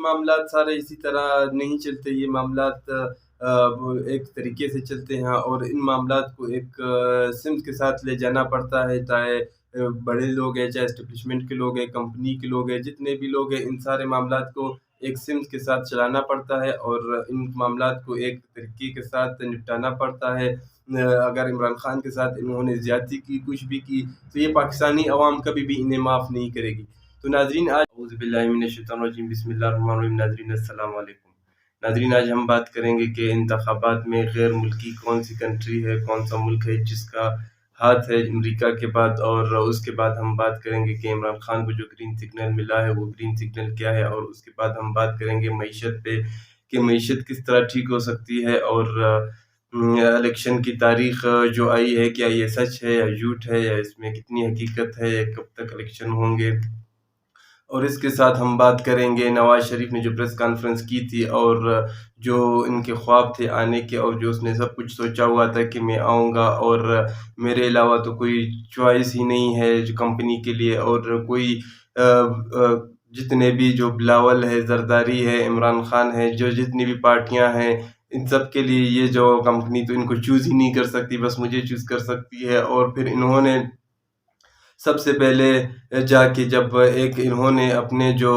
معاملات سارے اسی طرح نہیں چلتے، یہ معاملات ایک طریقے سے چلتے ہیں، اور ان معاملات کو ایک سمت کے ساتھ لے جانا پڑتا ہے، چاہے بڑے لوگ ہیں، چاہے اسٹیبلشمنٹ کے لوگ ہیں، کمپنی کے لوگ ہیں، جتنے بھی لوگ ہیں، ان سارے معاملات کو ایک سمت کے ساتھ چلانا پڑتا ہے، اور ان معاملات کو ایک طریقے کے ساتھ نپٹانا پڑتا ہے۔ اگر عمران خان کے ساتھ انہوں نے زیادتی کی، کچھ بھی کی، تو یہ پاکستانی عوام کبھی بھی انہیں معاف نہیں کرے گی۔ تو ناظرین، آج اعوذ باللہ من الشیطان الرجیم، بسم اللہ الرحمن الرحیم۔ ناظرین السلام علیکم۔ ناظرین، آج ہم بات کریں گے کہ انتخابات میں غیر ملکی کون سی کنٹری ہے، کون سا ملک ہے جس کا ہاتھ ہے امریکہ کے بعد، اور اس کے بعد ہم بات کریں گے کہ عمران خان کو جو گرین سگنل ملا ہے وہ گرین سگنل کیا ہے، اور اس کے بعد ہم بات کریں گے معیشت پہ کہ معیشت کس طرح ٹھیک ہو سکتی ہے، اور الیکشن کی تاریخ جو آئی ہے کیا یہ سچ ہے یا جھوٹ ہے، یا اس میں کتنی حقیقت ہے، یا کب تک الیکشن ہوں گے۔ اور اس کے ساتھ ہم بات کریں گے نواز شریف نے جو پریس کانفرنس کی تھی، اور جو ان کے خواب تھے آنے کے، اور جو اس نے سب کچھ سوچا ہوا تھا کہ میں آؤں گا اور میرے علاوہ تو کوئی چوائس ہی نہیں ہے جو کمپنی کے لیے، اور کوئی جتنے بھی جو بلاول ہے، زرداری ہے، عمران خان ہے، جو جتنی بھی پارٹیاں ہیں، ان سب کے لیے یہ جو کمپنی تو ان کو چوز ہی نہیں کر سکتی، بس مجھے چوز کر سکتی ہے۔ اور پھر انہوں نے سب سے پہلے جا کے جب انہوں نے اپنے جو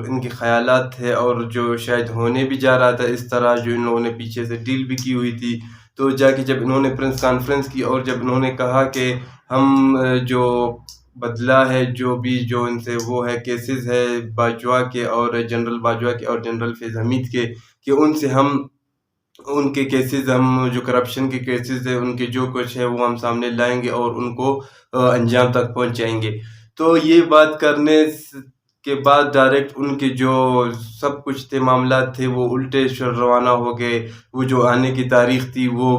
ان کے خیالات تھے، اور جو شاید ہونے بھی جا رہا تھا اس طرح، جو ان لوگوں نے پیچھے سے ڈیل بھی کی ہوئی تھی، تو جا کے جب انہوں نے پریس کانفرنس کی، اور جب انہوں نے کہا کہ ہم جو بدلہ ہے جو ان سے وہ ہے کیسز ہے باجوہ کے، اور جنرل باجوہ کے، اور جنرل فیض حمید کے، کہ ان سے ہم ان کے کیسز، ہم جو کرپشن کے کیسز ہیں ان کے جو کچھ ہے وہ ہم سامنے لائیں گے، اور ان کو انجام تک پہنچائیں گے۔ تو یہ بات کرنے کے بعد ڈائریکٹ ان کے جو سب کچھ تھے، معاملات تھے، وہ الٹے روانہ ہو گئے۔ وہ جو آنے کی تاریخ تھی وہ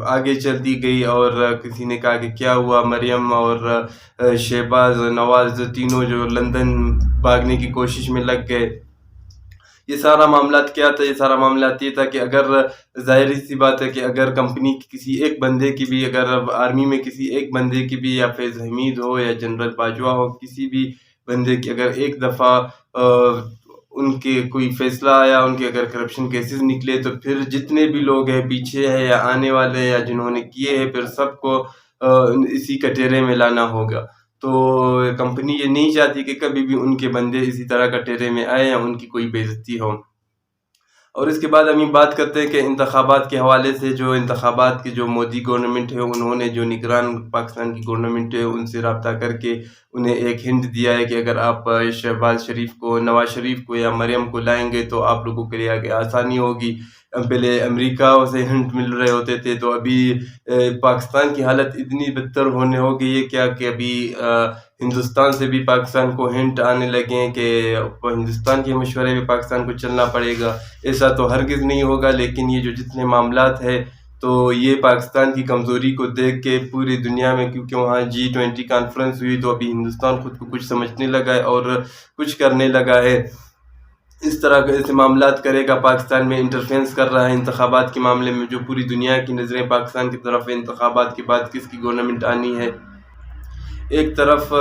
آگے چلتی گئی، اور کسی نے کہا کہ کیا ہوا، مریم اور شہباز نواز تینوں جو لندن بھاگنے کی کوشش میں لگ گئے۔ یہ سارا معاملات کیا تھا؟ یہ سارا معاملات یہ تھا کہ اگر ظاہر سی بات ہے کہ اگر کمپنی کی کسی ایک بندے کی بھی، اگر آرمی میں کسی ایک بندے کی بھی، یا فیض حمید ہو یا جنرل باجوہ ہو، کسی بھی بندے کی اگر ایک دفعہ ان کے کوئی فیصلہ آیا، ان کے اگر کرپشن کیسز نکلے، تو پھر جتنے بھی لوگ ہیں پیچھے ہیں یا آنے والے ہیں یا جنہوں نے کیے ہیں، پھر سب کو اسی کٹہرے میں لانا ہوگا۔ تو کمپنی یہ نہیں چاہتی کہ کبھی بھی ان کے بندے اسی طرح کٹہرے میں آئے یا ان کی کوئی بے عزتی ہو۔ اور اس کے بعد ہم یہ بات کرتے ہیں کہ انتخابات کے حوالے سے، جو انتخابات کی جو مودی گورنمنٹ ہے، انہوں نے جو نگران پاکستان کی گورنمنٹ ہے ان سے رابطہ کر کے انہیں ایک ہنٹ دیا ہے کہ اگر آپ شہباز شریف کو، نواز شریف کو یا مریم کو لائیں گے تو آپ لوگوں کے لیے آگے آسانی ہوگی۔ پہلے امریکہ سے ہنٹ مل رہے ہوتے تھے، تو ابھی پاکستان کی حالت اتنی بدتر ہونے ہو گئی ہے کیا کہ ابھی ہندوستان سے بھی پاکستان کو ہنٹ آنے لگے ہیں کہ ہندوستان کے مشورے میں پاکستان کو چلنا پڑے گا۔ ایسا تو ہرگز نہیں ہوگا، لیکن یہ جو جتنے معاملات ہیں تو یہ پاکستان کی کمزوری کو دیکھ کے پوری دنیا میں، کیونکہ وہاں G20 کانفرنس ہوئی، تو ابھی ہندوستان خود کو کچھ سمجھنے لگا ہے اور کچھ کرنے لگا ہے۔ اس طرح کے ایسے معاملات کرے گا، پاکستان میں انٹرفیرنس کر رہا ہے انتخابات کے معاملے میں، جو پوری دنیا کی نظریں پاکستان کی طرف ہے۔ انتخابات کے بعد کس کی گورنمنٹ آنی ہے؟ ایک طرف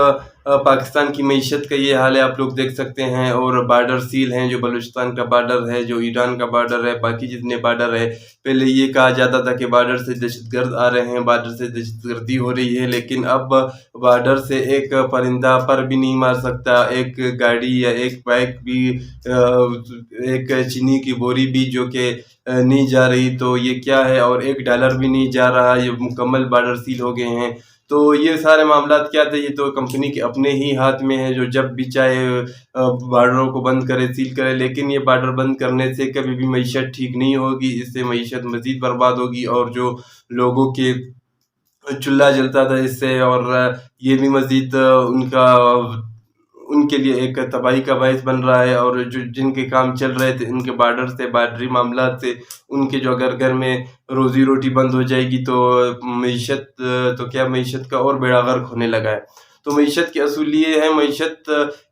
پاکستان کی معیشت کا یہ حال ہے، آپ لوگ دیکھ سکتے ہیں، اور بارڈر سیل ہیں، جو بلوچستان کا بارڈر ہے، جو ایران کا بارڈر ہے، باقی جتنے بارڈر ہے۔ پہلے یہ کہا جاتا تھا کہ بارڈر سے دہشت گرد آ رہے ہیں، بارڈر سے دہشت گردی ہو رہی ہے، لیکن اب بارڈر سے ایک پرندہ پر بھی نہیں مار سکتا، ایک گاڑی یا ایک بائک بھی، ایک چینی کی بوری بھی جو کہ نہیں جا رہی، تو یہ کیا ہے؟ اور $1 بھی نہیں جا رہا، یہ مکمل بارڈر سیل ہو گئے ہیں۔ تو یہ سارے معاملات کیا تھے؟ یہ تو کمپنی کے اپنے ہی ہاتھ میں ہے، جو جب بھی چاہے بارڈروں کو بند کرے، سیل کرے، لیکن یہ بارڈر بند کرنے سے کبھی بھی معیشت ٹھیک نہیں ہوگی، اس سے معیشت مزید برباد ہوگی، اور جو لوگوں کے چولہا جلتا تھا اس سے، اور یہ بھی مزید ان کے لیے ایک تباہی کا باعث بن رہا ہے۔ اور جو جن کے کام چل رہے تھے ان کے بارڈر سے، بارڈری معاملات سے، ان کے جو اگر گھر میں روزی روٹی بند ہو جائے گی تو معیشت کا اور بیڑا غرق ہونے لگا ہے۔ تو معیشت کے اصول یہ ہے، معیشت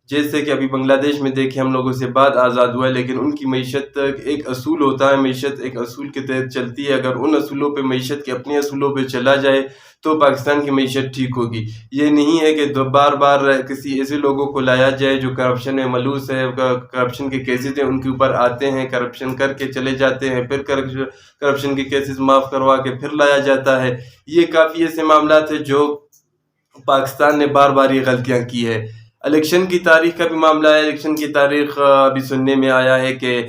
جیسے کہ ابھی بنگلہ دیش میں دیکھیں ہم لوگوں سے بعد آزاد ہوا ہے، لیکن ان کی معیشت ایک اصول ہوتا ہے، معیشت ایک اصول کے تحت چلتی ہے. اگر ان اصولوں پہ معیشت کے اپنے اصولوں پہ چلا جائے تو پاکستان کی معیشت ٹھیک ہوگی. یہ نہیں ہے کہ بار بار کسی ایسے لوگوں کو لایا جائے جو کرپشن میں ملوث ہے، کرپشن کے کیسز ہیں ان کے اوپر آتے ہیں، کرپشن کر کے چلے جاتے ہیں، پھر کرپشن کے کیسز معاف کروا کے پھر لایا جاتا ہے. یہ کافی ایسے معاملات ہیں جو پاکستان نے بار بار یہ غلطیاں کی ہے. الیکشن کی تاریخ کا بھی معاملہ ہے. الیکشن کی تاریخ ابھی سننے میں آیا ہے کہ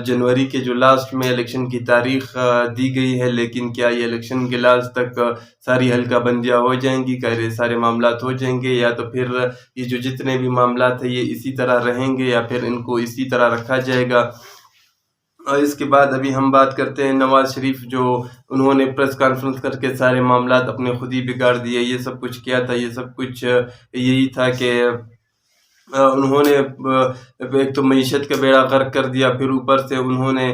جنوری کے جو لاسٹ میں الیکشن کی تاریخ دی گئی ہے، لیکن کیا یہ الیکشن کے لاسٹ تک ساری حلقہ بندیاں ہو جائیں گی، کیا سارے معاملات ہو جائیں گے، یا تو پھر یہ جو جتنے بھی معاملات ہیں یہ اسی طرح رہیں گے، یا پھر ان کو اسی طرح رکھا جائے گا. اور اس کے بعد ابھی ہم بات کرتے ہیں نواز شریف، جو انہوں نے پریس کانفرنس کر کے سارے معاملات اپنے خود ہی بگاڑ دیے. یہ سب کچھ کیا تھا؟ یہ سب کچھ یہی تھا کہ انہوں نے ایک تو معیشت کا بیڑا غرق کر دیا، پھر اوپر سے انہوں نے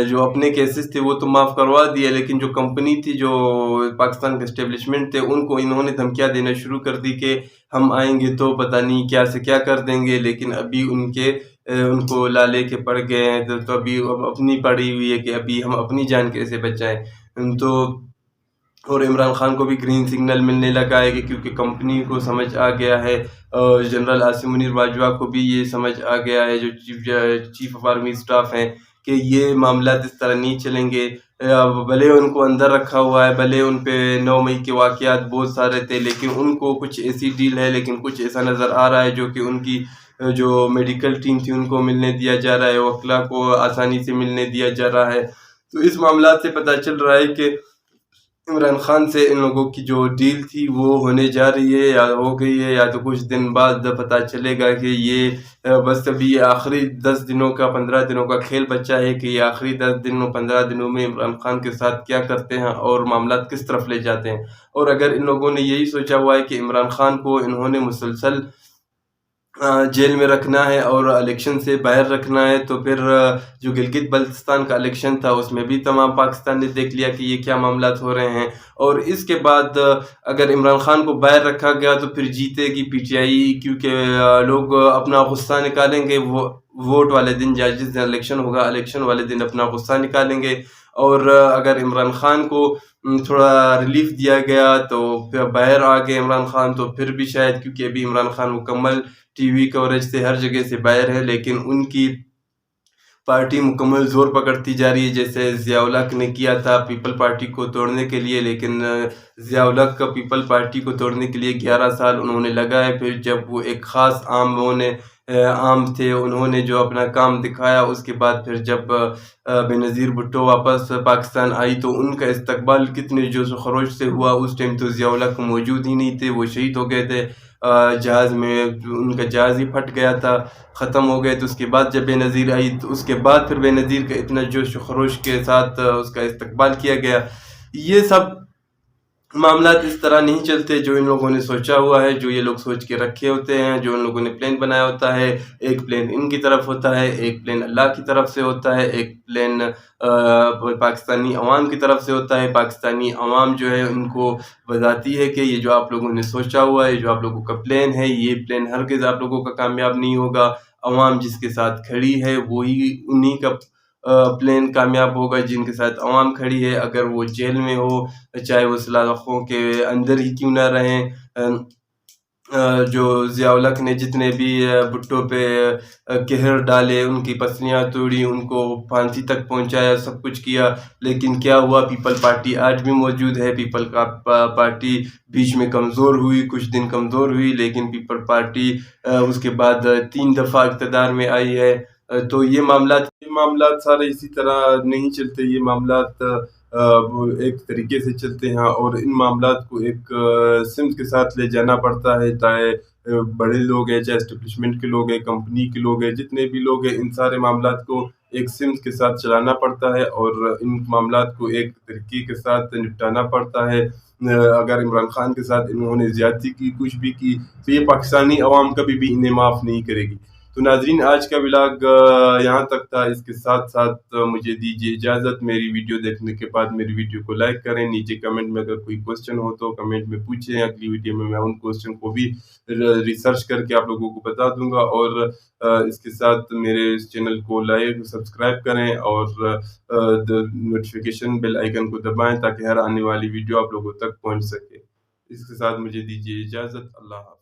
جو اپنے کیسز تھے وہ تو معاف کروا دیے، لیکن جو کمپنی تھی، جو پاکستان کے اسٹیبلشمنٹ تھے، ان کو انہوں نے دھمکیاں دینا شروع کر دی کہ ہم آئیں گے تو پتہ نہیں کیا سے کیا کر دیں گے. لیکن ابھی ان کو لالے کے پڑ گئے ہیں، تو ابھی اپنی پڑی ہوئی ہے کہ ابھی ہم اپنی جان کیسے بچائیں. تو اور عمران خان کو بھی گرین سگنل ملنے لگا ہے، کہ کیونکہ کمپنی کو سمجھ آ گیا ہے، جنرل عاصم منیر باجوہ کو بھی یہ سمجھ آ گیا ہے، جو چیف آف آرمی اسٹاف ہیں، کہ یہ معاملات اس طرح نہیں چلیں گے. بھلے ان کو اندر رکھا ہوا ہے، بھلے ان پہ 9 مئی کے واقعات بہت سارے تھے، لیکن ان کو کچھ ایسی ڈیل ہے، لیکن کچھ ایسا نظر آ رہا ہے جو کہ ان کی جو میڈیکل ٹیم تھی ان کو ملنے دیا جا رہا ہے، وکلا کو آسانی سے ملنے دیا جا رہا ہے. تو اس معاملات سے پتہ چل رہا ہے کہ عمران خان سے ان لوگوں کی جو ڈیل تھی وہ ہونے جا رہی ہے، یا ہو گئی ہے، یا تو کچھ دن بعد پتہ چلے گا کہ یہ بس ابھی آخری 10 دنوں کا 15 دنوں کا کھیل بچا ہے، کہ یہ آخری 10 دنوں 15 دنوں میں عمران خان کے ساتھ کیا کرتے ہیں اور معاملات کس طرف لے جاتے ہیں. اور اگر ان لوگوں نے یہی سوچا ہوا ہے کہ عمران خان کو انہوں نے مسلسل جیل میں رکھنا ہے اور الیکشن سے باہر رکھنا ہے، تو پھر جو گلگت بلتستان کا الیکشن تھا اس میں بھی تمام پاکستان نے دیکھ لیا کہ یہ کیا معاملات ہو رہے ہیں. اور اس کے بعد اگر عمران خان کو باہر رکھا گیا تو پھر جیتے گی پی ٹی آئی، کیونکہ لوگ اپنا غصہ نکالیں گے ووٹ والے دن، جس دن الیکشن ہوگا الیکشن والے دن اپنا غصہ نکالیں گے. اور اگر عمران خان کو تھوڑا ریلیف دیا گیا تو پھر باہر آ گئے عمران خان، تو پھر بھی شاید، کیونکہ ابھی عمران خان مکمل ٹی وی کوریج سے ہر جگہ سے باہر ہے، لیکن ان کی پارٹی مکمل زور پکڑتی جا رہی ہے. جیسے ضیاء الحق نے کیا تھا پیپل پارٹی کو توڑنے کے لیے، لیکن ضیاء الحق کا پیپل پارٹی کو توڑنے کے لیے 11 سال انہوں نے لگائے. پھر جب وہ ایک خاص عام تھے، انہوں نے جو اپنا کام دکھایا، اس کے بعد پھر جب بے نظیر بھٹو واپس پاکستان آئی تو ان کا استقبال کتنے جوش و خروش سے ہوا. اس ٹائم تو ضیاء الحق موجود ہی نہیں تھے، وہ شہید ہو گئے تھے جہاز میں، ان کا جہاز ہی پھٹ گیا تھا، ختم ہو گئے. تو اس کے بعد جب بے نظیر آئی تو اس کے بعد پھر بے نظیر کا اتنا جوش و خروش کے ساتھ اس کا استقبال کیا گیا. یہ سب معاملات اس طرح نہیں چلتے جو ان لوگوں نے سوچا ہوا ہے، جو یہ لوگ سوچ کے رکھے ہوتے ہیں، جو ان لوگوں نے پلان بنایا ہوتا ہے. ایک پلان ان کی طرف ہوتا ہے، ایک پلان اللہ کی طرف سے ہوتا ہے، ایک پلان پاکستانی عوام کی طرف سے ہوتا ہے. پاکستانی عوام جو ہے ان کو بتاتی ہے کہ یہ جو آپ لوگوں نے سوچا ہوا ہے، جو آپ لوگوں کا پلان ہے، یہ پلان ہرگز آپ لوگوں کا کامیاب نہیں ہوگا. عوام جس کے ساتھ کھڑی ہے وہی انہی کا پلان کامیاب ہوگا، جن کے ساتھ عوام کھڑی ہے. اگر وہ جیل میں ہو، چاہے وہ سلاخوں کے اندر ہی کیوں نہ رہیں. جو ضیاء الحق نے جتنے بھی بھٹو پہ قہر ڈالے، ان کی پسلیاں توڑی، ان کو پھانسی تک پہنچایا، سب کچھ کیا، لیکن کیا ہوا؟ پیپل پارٹی آج بھی موجود ہے. پیپل کا پارٹی بیچ میں کمزور ہوئی، کچھ دن کمزور ہوئی، لیکن پیپل پارٹی اس کے بعد 3 دفعہ اقتدار میں آئی ہے. تو یہ معاملات سارے اسی طرح نہیں چلتے. یہ معاملات ایک طریقے سے چلتے ہیں، اور ان معاملات کو ایک سمت کے ساتھ لے جانا پڑتا ہے. چاہے بڑے لوگ ہیں، چاہے اسٹیبلشمنٹ کے لوگ ہیں، کمپنی کے لوگ ہیں، جتنے بھی لوگ ہیں، ان سارے معاملات کو ایک سمت کے ساتھ چلانا پڑتا ہے، اور ان معاملات کو ایک طریقے کے ساتھ نپٹانا پڑتا ہے. اگر عمران خان کے ساتھ انہوں نے زیادتی کی، کچھ بھی کی، تو یہ پاکستانی عوام کبھی بھی انہیں معاف نہیں کرے گی. تو ناظرین آج کا ولاگ یہاں تک تھا. اس کے ساتھ ساتھ مجھے دیجیے اجازت. میری ویڈیو دیکھنے کے بعد میری ویڈیو کو لائک کریں. نیچے کمنٹ میں اگر کوئی کوسچن ہو تو کمنٹ میں پوچھیں. اگلی ویڈیو میں ان کوسچن کو بھی ریسرچ کر کے آپ لوگوں کو بتا دوں گا. اور اس کے ساتھ میرے اس چینل کو لائک سبسکرائب کریں اور نوٹیفیکیشن بیل آئیکن کو دبائیں تاکہ ہر آنے والی ویڈیو آپ لوگوں تک پہنچ سکے. اس کے ساتھ مجھے دیجیے اجازت. اللہ حافظ.